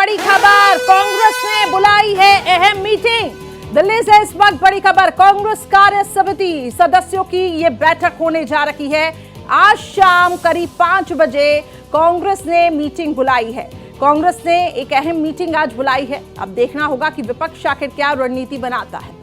बड़ी खबर, कांग्रेस ने बुलाई है अहम मीटिंग। दिल्ली से इस वक्त बड़ी खबर, कांग्रेस कार्य समिति सदस्यों की ये बैठक होने जा रही है। आज शाम करीब 5 बजे कांग्रेस ने मीटिंग बुलाई है। कांग्रेस ने एक अहम मीटिंग आज बुलाई है। अब देखना होगा कि विपक्ष आखिर क्या रणनीति बनाता है।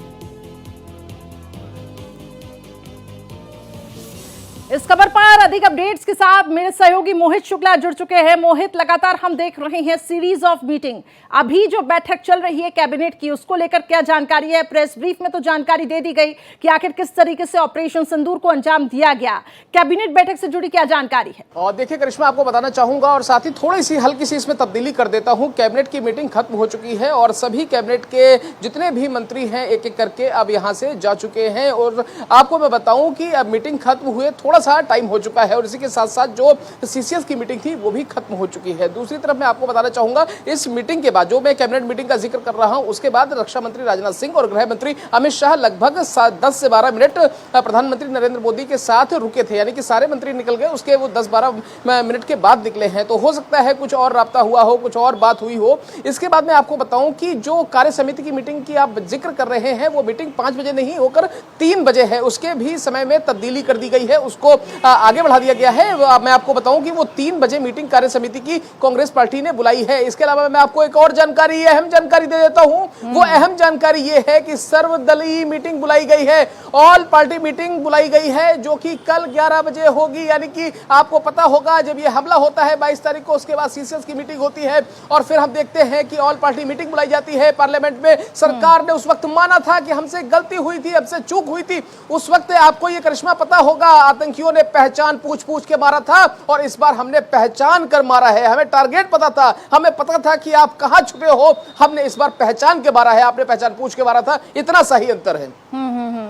इस खबर पर अधिक अपडेट्स के साथ मेरे सहयोगी मोहित शुक्ला जुड़ चुके हैं। मोहित, लगातार हम देख रहे हैं सीरीज ऑफ मीटिंग। अभी जो बैठक चल रही है कैबिनेट की, उसको लेकर क्या जानकारी है? प्रेस ब्रीफ में तो जानकारी दे दी गई कि आखिर किस तरीके से ऑपरेशन सिंदूर को अंजाम दिया गया। कैबिनेट बैठक से जुड़ी क्या जानकारी है? और देखिए करिश्मा, आपको बताना चाहूंगा और साथ ही थोड़ी सी हल्की सी इसमें तब्दीली कर देता हूं। कैबिनेट की मीटिंग खत्म हो चुकी है और सभी कैबिनेट के जितने भी मंत्री हैं एक एक करके अब यहां से जा चुके हैं। और आपको मैं बताऊं कि अब मीटिंग खत्म हुए थोड़ा सा टाइम हो चुका है और इसी के साथ साथ जो सीसीएस की मीटिंग थी वो भी खत्म हो चुकी है। दूसरी तरफ मैं आपको बताना चाहूंगा, इस मीटिंग के बाद जो मैं कैबिनेट मीटिंग का जिक्र कर रहा हूं, उसके बाद रक्षा मंत्री राजनाथ सिंह और गृह मंत्री अमित शाह लगभग 10 से 12 मिनट प्रधानमंत्री नरेंद्र मोदी के साथ रुके थे। यानी कि सारे मंत्री निकल गए, उसके वो 10-12 मिनट के बाद निकले हैं। तो हो सकता है कुछ और राब्ता हुआ हो, कुछ और बात हुई हो। इसके बाद मैं आपको बताऊं कि जो कार्य समिति की मीटिंग की आप जिक्र कर रहे हैं, वो मीटिंग 5 बजे नहीं होकर 3 बजे है। उसके भी समय में तब्दीली कर दी गई है, उसको आगे बढ़ा दिया गया है। मैं आपको बताऊं कि वो 3 बजे मीटिंग कार्य समिति की कांग्रेस पार्टी ने बुलाई है। इसके अलावा मैं आपको एक और जानकारी, अहम जानकारी दे देता हूं। वो अहम जानकारी ये है कि सर्वदलीय मीटिंग बुलाई गई है, ऑल पार्टी मीटिंग बुलाई गई है, जो कि कल 11 बजे होगी। यानी कि आपको पता होगा जब ये हमला होता है 22 तारीख को, उसके बाद सीसीएस की मीटिंग होती है और फिर हम देखते हैं कि ऑल पार्टी मीटिंग बुलाई जाती है पार्लियामेंट में। सरकार ने उस वक्त माना था कि हमसे गलती हुई थी, हमसे चूक हुई थी। उस वक्त आपको ये करिश्मा पता होगा, आतंकियों ने पहचान पूछ के मारा था और इस बार हमने पहचान कर मारा है। हमें टारगेट पता था, हमें पता था कि आप कहां छुपे हो। हमने इस बार पहचान के मारा है, आपने पहचान पूछ के मारा था। इतना सही अंतर है।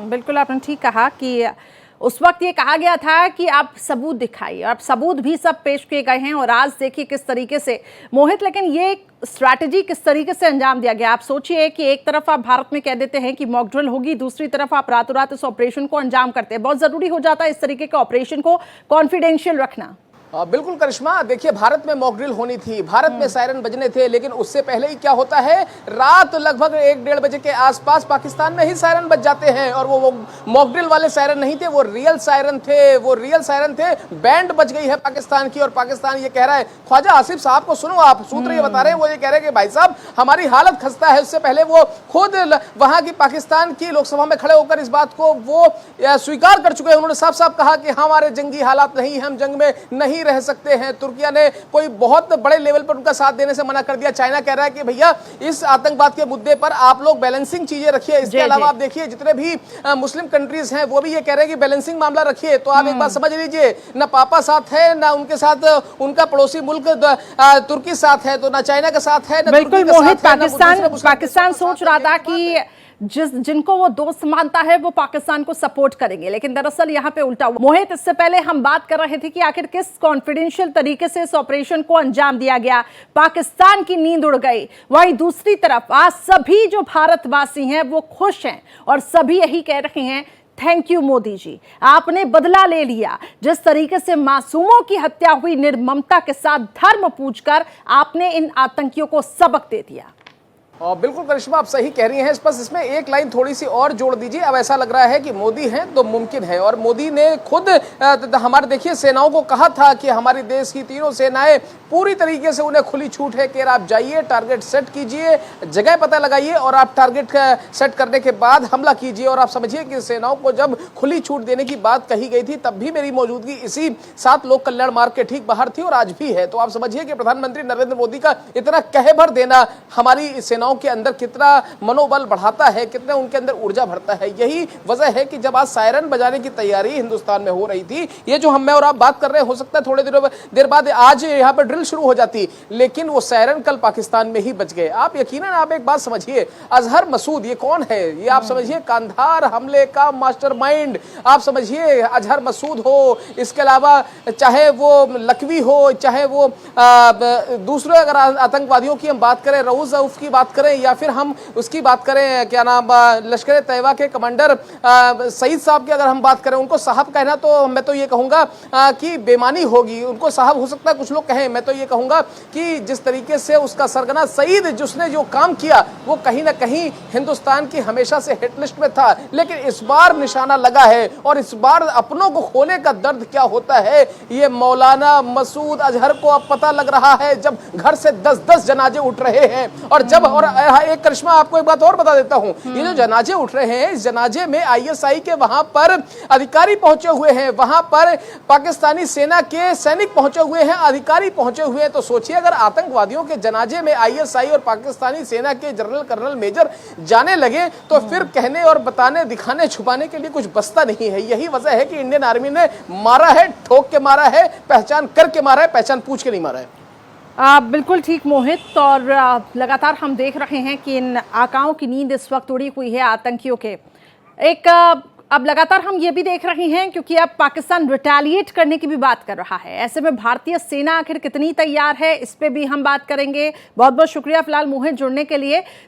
बिल्कुल आपने ठीक कहा कि उस वक्त ये कहा गया था कि आप सबूत दिखाइए, आप सबूत भी सब पेश किए गए हैं और आज देखिए किस तरीके से मोहित, लेकिन ये स्ट्रैटेजी किस तरीके से अंजाम दिया गया। आप सोचिए कि एक तरफ आप भारत में कह देते हैं कि मॉक ड्रिल होगी, दूसरी तरफ आप रातों रात इस ऑपरेशन को अंजाम करते हैं। बहुत जरूरी हो जाता है इस तरीके के ऑपरेशन को कॉन्फिडेंशियल रखना। बिल्कुल करिश्मा, देखिए भारत में मॉक ड्रिल होनी थी, भारत में सायरन बजने थे, लेकिन उससे पहले ही क्या होता है, रात लगभग 1-1:30 बजे के आसपास पाकिस्तान में ही सायरन बज जाते हैं। और वो मॉक ड्रिल वाले सायरन नहीं थे, वो रियल सायरन थे, वो रियल सायरन थे। बैंड बज गई है पाकिस्तान की और पाकिस्तान ये कह रहा है, ख्वाजा आसिफ साहब को सुनो, आप सूत्र ये बता रहे हैं, वो ये कह रहे हैं कि भाई साहब हमारी हालत खस्ता है। उससे पहले वो खुद वहां की पाकिस्तान की लोकसभा में खड़े होकर इस बात को वो स्वीकार कर चुके हैं। उन्होंने साफ साफ कहा कि हमारे जंगी हालात नहीं, हम जंग में नहीं रह सकते हैं। तुर्किया ने कोई बहुत बड़े लेवल पर उनका साथ देने से मना कर दिया। चाइना कह रहा है कि भैया इस आतंकवाद के मुद्दे पर आप लोग बैलेंसिंग चीजें रखिए। इसके अलावा आप देखिए जितने भी मुस्लिम कंट्रीज हैं वो भी ये कह रहे हैं कि बैलेंसिंग मामला रखिए। तो आप एक बात समझ लीजिए, ना पापा साथ है, ना उनके साथ उनका पड़ोसी मुल्क तुर्की साथ है, तो ना चाइना का साथ है, ना बिल्कुल मोहित, पाकिस्तान सोच रहा था कि जिनको वो दोस्त मानता है वो पाकिस्तान को सपोर्ट करेंगे, लेकिन दरअसल यहाँ पे उल्टा हुआ। मोहित, इससे पहले हम बात कर रहे थे कि आखिर किस कॉन्फिडेंशियल तरीके से इस ऑपरेशन को अंजाम दिया गया। पाकिस्तान की नींद उड़ गई। वहीं दूसरी तरफ आज सभी जो भारतवासी हैं वो खुश हैं और सभी यही कह रहे हैं, थैंक यू मोदी जी, आपने बदला ले लिया। जिस तरीके से मासूमों की हत्या हुई निर्ममता के साथ धर्म पूछकर आपने इन आतंकियों को सबक दे दिया। और बिल्कुल करिश्मा, आप सही कह रही हैं। बस इसमें एक लाइन थोड़ी सी और जोड़ दीजिए। अब ऐसा लग रहा है कि मोदी हैं तो मुमकिन है, और मोदी ने खुद हमारे देखिए सेनाओं को कहा था कि हमारी देश की तीनों सेनाएं पूरी तरीके से उन्हें खुली छूट है कि आप जाइए, टारगेट सेट कीजिए, जगह पता लगाइए और आप टारगेट सेट करने के बाद हमला कीजिए। और आप समझिए कि सेनाओं को जब खुली छूट देने की बात कही गई थी तब भी मेरी मौजूदगी इसी 7 लोक कल्याण मार्ग के ठीक बाहर थी और आज भी है। तो आप समझिए कि प्रधानमंत्री नरेंद्र मोदी का इतना कहभर देना हमारी सेनाओं के अंदर कितना मनोबल बढ़ाता है, कितना उनके अंदर ऊर्जा भरता है। यही वजह है कि जब आज सायरन बजाने की तैयारी हिंदुस्तान में हो रही थी, ये जो मैं और आप बात कर रहे हैं, हो सकता है थोड़े देर बाद आज यहाँ पर ड्रिल शुरू हो जाती, लेकिन वो सायरन कल पाकिस्तान में ही बच गए। आप यकीनन आप एक बात समझिए, अजहर मसूद ये कौन है? ये आप समझिए कांधार हमले का मास्टरमाइंड। आप समझिए अजहर मसूद हो, इसके अलावा चाहे वो लकवी हो, चाहे वो दूसरे अगर आतंकवादियों की हम बात करें, रऊफ की बात करें या फिर हम उसकी बात करें, क्या नाम, लश्कर तैयबा के कमांडर सईद साहब की अगर हम बात करें, उनको साहब कहना तो मैं तो ये कहूँगा कि बेमानी होगी। उनको साहब हो सकता है कुछ लोग कहें, मैं तो ये कहूँगा कि जिस तरीके से उसका सरगना सईद जिसने जो काम किया वो कहीं ना कहीं हिंदुस्तान की हमेशा से हिट लिस्ट में था, लेकिन इस बार निशाना लगा है और इस बार अपनों को खोने का दर्द क्या होता है ये मौलाना मसूद अजहर को अब पता लग रहा है, जब घर से 10-10 जनाजे उठ रहे हैं। और जब, और एक करिश्मा आपको एक बात और बता देता हूं, ये जो जनाजे उठ रहे हैं, इस जनाजे में आईएसआई के वहां पर अधिकारी पहुंचे हुए हैं, वहां पर पाकिस्तानी सेना के सैनिक पहुंचे हुए हैं, अधिकारी पहुंचे हुए हैं। तो सोचिए अगर आतंकवादियों के जनाजे में आईएसआई और पाकिस्तानी सेना के जनरल कर्नल मेजर जाने लगे तो फिर कहने और बताने, दिखाने, छुपाने के लिए कुछ बचता नहीं है। यही वजह है कि इंडियन आर्मी ने मारा है, ठोक के मारा है, पहचान करके मारा है, पहचान पूछ के नहीं मारा है। बिल्कुल ठीक मोहित, और लगातार हम देख रहे हैं कि इन आकाओं की नींद इस वक्त उड़ी हुई है आतंकियों के। एक अब लगातार हम ये भी देख रहे हैं क्योंकि अब पाकिस्तान रिटेलिएट करने की भी बात कर रहा है। ऐसे में भारतीय सेना आखिर कितनी तैयार है, इस पे भी हम बात करेंगे। बहुत बहुत शुक्रिया फिलहाल मोहित जुड़ने के लिए।